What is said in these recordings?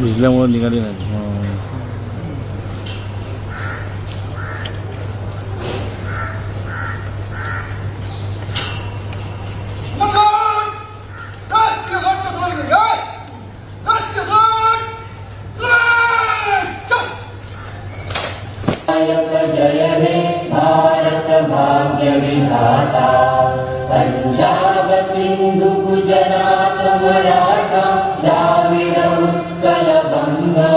भिजल्यामुळे निघाली नाही. जय हे भारत भाग्य विधाता, पंजाब सिंधु गुजरात मराठा द्राविड उत्कल बंगा,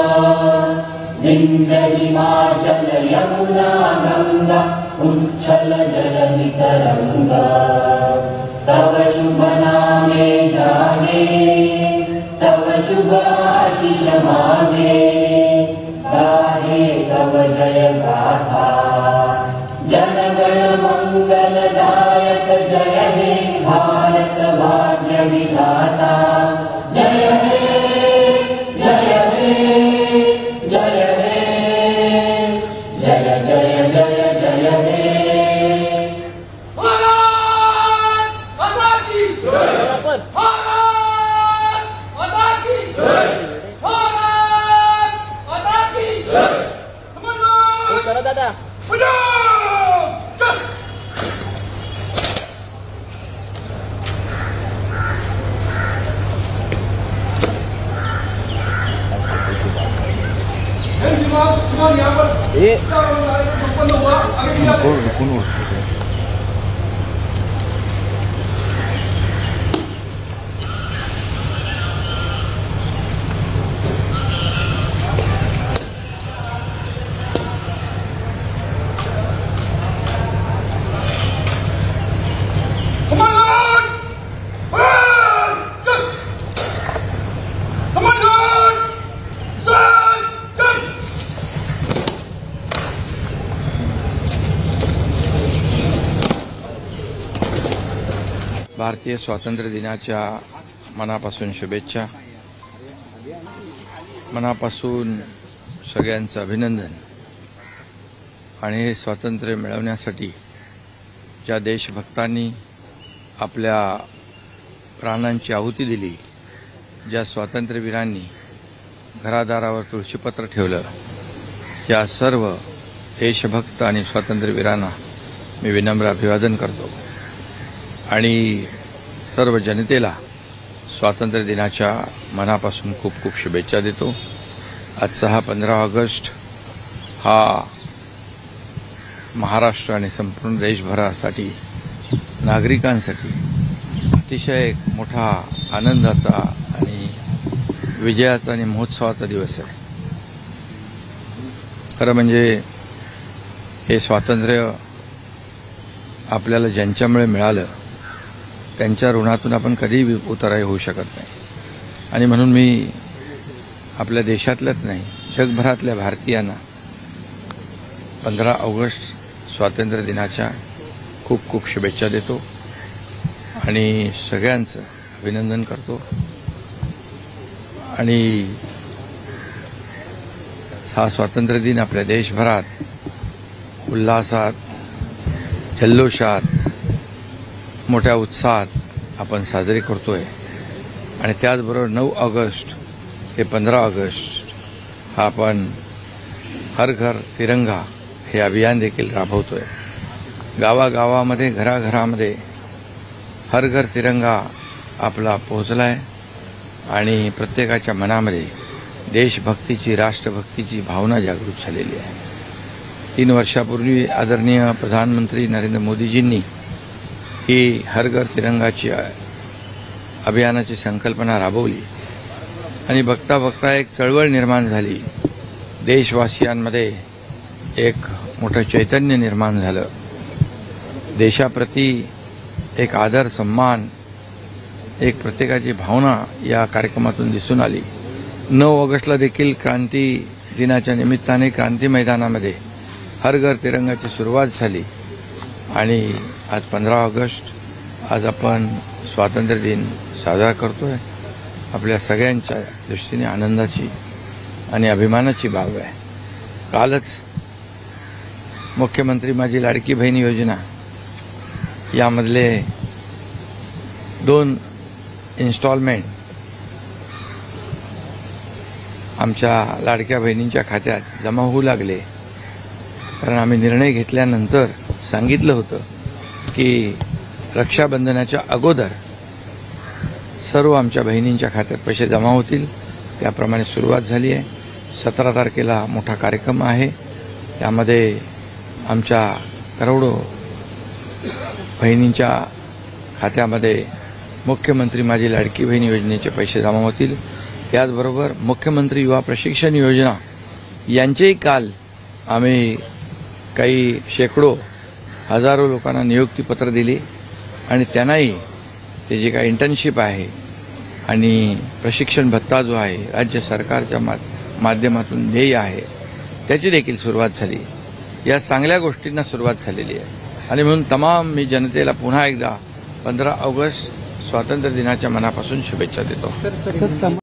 विंध्य हिमाचल यमुना गंगा उच्छल जलधि तरंगा, तव शुभ नामे जागे, तव शुभ आशीष मागे, गाहे तव जय गाथा, जनगण मंगलदायक जय हे भारत भाग्य विधाता, जय हे जय हे जय हे जय जय जय जय हे। भारत माता की जय, भारत माता की जय, भारत माता की जय। चला दादा भारतीय स्वातंत्र्य दिनाच्या मनापासून शुभेच्छा, मनापासून सगळ्यांचं अभिनंदन। आणि हे स्वातंत्र्य मिळवण्यासाठी ज्या देशभक्तांनी आपल्या प्राणांची आहुती दिली, ज्या स्वातंत्र्यवीरांनी घरादारावर तुळशीपत्र ठेवलं, या सर्व देशभक्त आणि स्वातंत्र्यवीरांना मी विनम्र अभिवादन करतो आणि सर्व जनतेला स्वातंत्र्य दिनाच्या मनापासून खूप खूप शुभेच्छा देतो। आजचा हा 15 ऑगस्ट हा महाराष्ट्र आणि संपूर्ण देशभरासाठी, नागरिकांसाठी अतिशय मोठा आनंदाचा आणि विजयाचा आणि महोत्सवाचा दिवस आहे। खरं म्हणजे हे स्वातंत्र्य आपल्याला ज्यांच्यामुळे मिळालं, त्यांच्या ऋणातून आपण कधीही उतराई होऊ शकत नाही। आणि म्हणून मी आपल्या देशातल्याच नाही, जगभरातल्या भारतीयांना 15 ऑगस्ट स्वातंत्र्य दिनाच्या खूप खूप शुभेच्छा देतो आणि सगळ्यांचं अभिनंदन करतो। आणि हा स्वातंत्र्य दिन आपल्या देशभरात उल्हासात, जल्लोषात, मोठ्या उत्साहात आपण साजरे करतोय। आणि त्याचबरोबर 9 ऑगस्ट ते 15 ऑगस्ट हा आपण हर घर तिरंगा हे अभियान देखील राबवतोय। गावागावामध्ये, घराघरामध्ये हर घर तिरंगा आपला पोहोचलाय आणि प्रत्येकाच्या मनामध्ये देशभक्तीची, राष्ट्रभक्तीची भावना जागृत झालेली आहे। 3 वर्षापूर्वी आदरणीय प्रधानमंत्री नरेंद्र मोदीजींनी ही हर घर तिरंगाची अभियानाची संकल्पना राबवली आणि बघता बघता एक चळवळ निर्माण झाली। देशवासियांमध्ये एक मोठं चैतन्य निर्माण झालं। देशाप्रती एक आदर, सन्मान, एक प्रत्येकाची भावना या कार्यक्रमातून दिसून आली। 9 ऑगस्टला देखील क्रांती दिनाच्या निमित्ताने क्रांती मैदानामध्ये हर घर तिरंगाची सुरुवात झाली आणि आज 15 ऑगस्ट, आज आपण स्वातंत्र्य दिन साजरा करतोय। आपल्या सगळ्यांच्या दृष्टीने आनंदाची आणि अभिमानाची बाब आहे। कालच मुख्यमंत्री माझी लाडकी बहीण योजना यामधले 2 इन्स्टॉलमेंट आमच्या लाडक्या बहिणींच्या खात्यात जमा होऊ लागले. कारण आम्ही निर्णय घेतल्यानंतर सांगितलं होतं की रक्षाबंधनाच्या अगोदर सर्व आमच्या बहिणींच्या खात्यात पैसे जमा होतील. त्याप्रमाणे सुरुवात झाली आहे. 17 तारखेला मोठा कार्यक्रम आहे. त्यामध्ये आमच्या करोडो बहिणींच्या खात्यामध्ये मुख्यमंत्री माझी लाडकी बहीण योजनेचे पैसे जमा होतील. त्याचबरोबर मुख्यमंत्री युवा प्रशिक्षण योजना यांचेही काल आम्ही काही शेकडो हजारो लोकांना नियुक्तीपत्र दिली आणि त्यांनाही ते जे काही इंटर्नशिप आहे आणि प्रशिक्षण भत्ता जो आहे राज्य सरकारच्या माध्यमातून ध्येय आहे त्याची देखील सुरुवात झाली. या चांगल्या गोष्टींना सुरुवात झालेली आहे आणि म्हणून तमाम मी जनतेला पुन्हा एकदा 15 ऑगस्ट स्वातंत्र्य दिनाच्या मनापासून शुभेच्छा देतो.